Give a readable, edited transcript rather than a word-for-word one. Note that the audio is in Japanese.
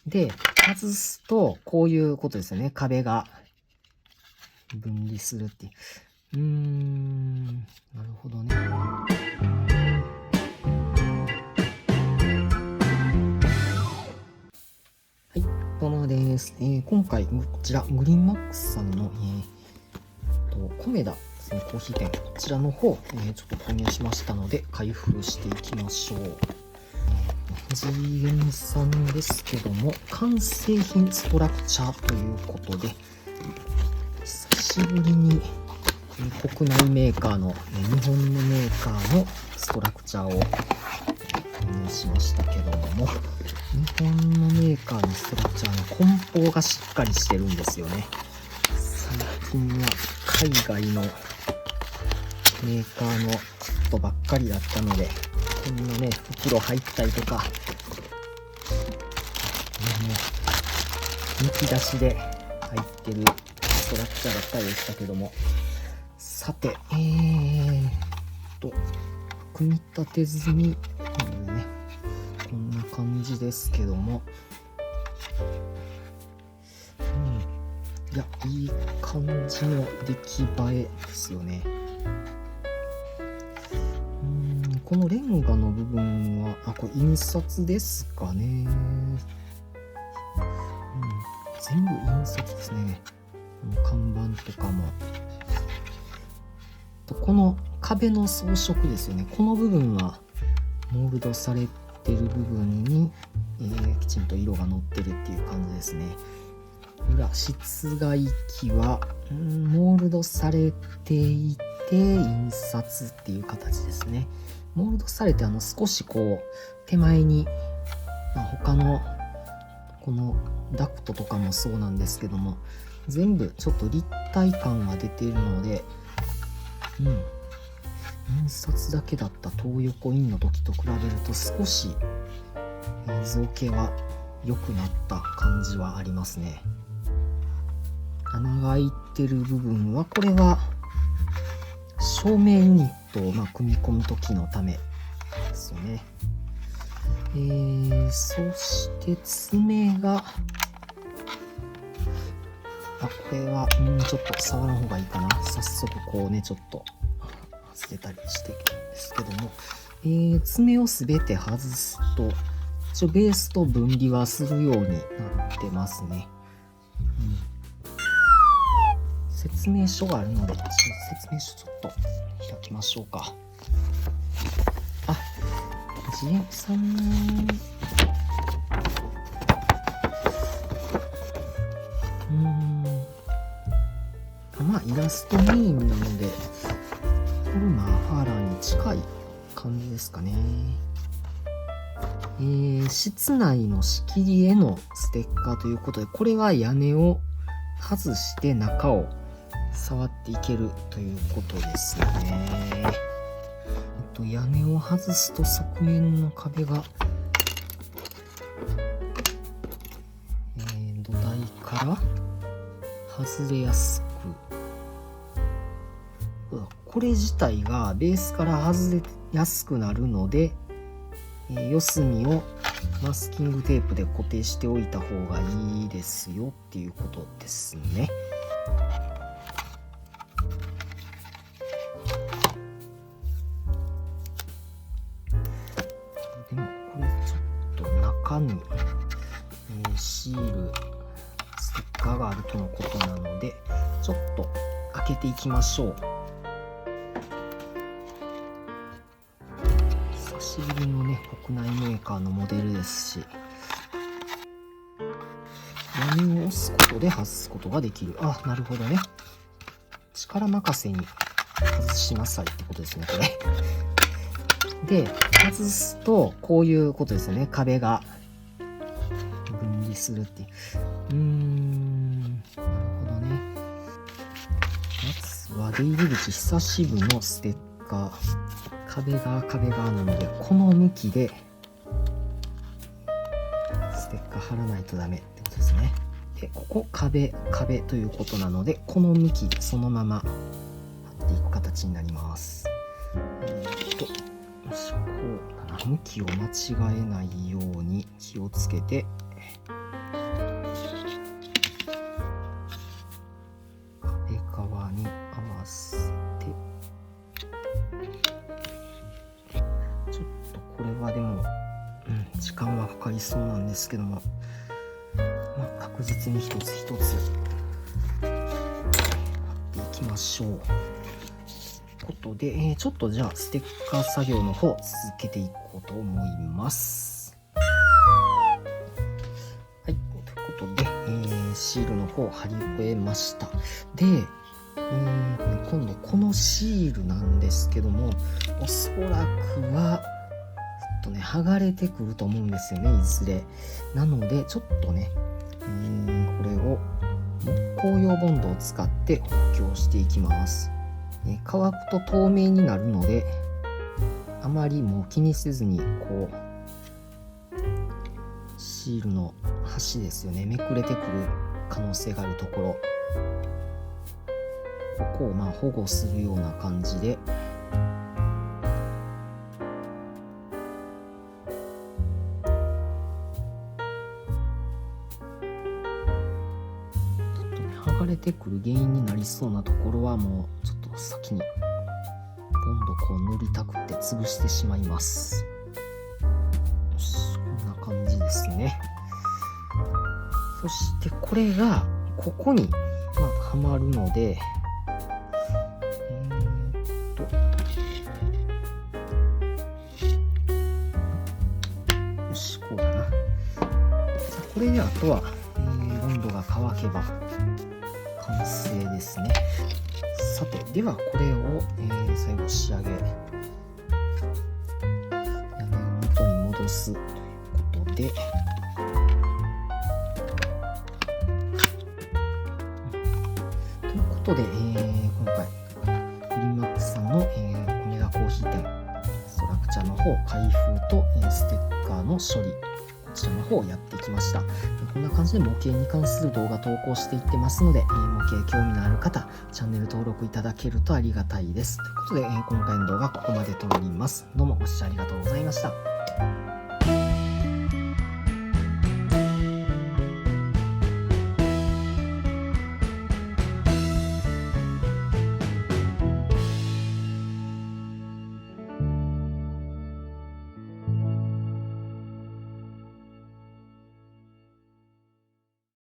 で、外すと、こういうことですよね。壁が分離するっていう。なるほどね。はい、どうもです。今回、こちら、グリーンマックスさんの、コメダですね、コーヒー店、こちらの方、ちょっと購入しましたので、開封していきましょう。GM さんですけども、完成品ストラクチャーということで、久しぶりに国内メーカーの、日本のメーカーのストラクチャーを購入しましたけども、日本のメーカーのストラクチャーの梱包がしっかりしてるんですよね。最近は海外のメーカーのキットばっかりだったので、こんなね、袋入ったりとか、むき出しで入ってるストラクチャーだったりでしたけども、さて、組み立て済み、ね、こんな感じですけども、いや、いい感じの出来栄えですよね。このレンガの部分は、これ印刷ですかね。全部印刷ですね。看板とかも。この壁の装飾ですよね。この部分はモールドされてる部分に、きちんと色が乗ってるっていう感じですね。裏、室外機は、モールドされていて印刷っていう形ですね。モールドされて少しこう手前に、他のこのダクトとかもそうなんですけども、全部ちょっと立体感が出ているので、印刷だけだった東横インの時と比べると少し造形は良くなった感じはありますね。穴が開いてる部分は、これは照明ユニットを組み込む時のためですよね。そして爪が、これはちょっと触らん方がいいかな。早速こうね、ちょっと外れたりしてるんですけども、爪をすべて外すと一応ベースと分離はするようになってますね。説明書があるので、説明書ちょっと開きましょうか。GM さん、イラストメインなので、フォルマーハーラーに近い感じですかね。室内の仕切りへのステッカーということで、これは屋根を外して中を触っていけるということですね。屋根を外すと側面の壁が、土台から外れやすく、これ自体がベースから外れやすくなるので、四隅をマスキングテープで固定しておいた方がいいですよっていうことですね。でもこれちょっと中に、シール、ステッカーがあるとのことなので、ちょっと開けていきましょう。久しぶりのね、国内メーカーのモデルですし、屋根を押すことで外すことができる。なるほどね。力任せに外しなさいってことですね、これ。で、外すと、こういうことですよね。壁が分離するっていう。なるほどね。まずは出入り口久しぶりのステッカー。壁側なので、この向きでステッカー貼らないとダメってことですね。で、ここ壁ということなので、この向きそのまま貼っていく形になります。こうだな、向きを間違えないように気をつけてそうなんですけども、確実に一つ一つ貼っていきましょう。ということで、ちょっとじゃあステッカー作業の方続けていこうと思います。はい、ということで、シールの方貼り終えました。で、今度このシールなんですけども、おそらくはちょっとね剥がれてくると思うんですよね、いずれ。なのでちょっとね、これを木工用ボンドを使って補強していきます。乾くと透明になるので、あまりもう気にせずにこうシールの端ですよね、めくれてくる可能性があるところ、ここを保護するような感じで剥がれてくる原因になりそうなところはもうちょっと先にボンドこう塗りたくって潰してしまいます。よし、こんな感じですね。そしてこれがここにはまるので、よし、こうだな。これであとは、ボンドが乾けば完成ですね。さて、ではこれを、最後仕上げ、屋根を元に戻すということで、ということで、今回グリーンマックスさんの、コメダコーヒー店ストラクチャーの方開封と、ステッカーの処理、こちらの方をやってきました。こんな感じで模型に関する動画投稿していってますので、模型興味のある方チャンネル登録いただけるとありがたいです。ということで、今回の動画ここまでとなります。どうもご視聴ありがとうございました。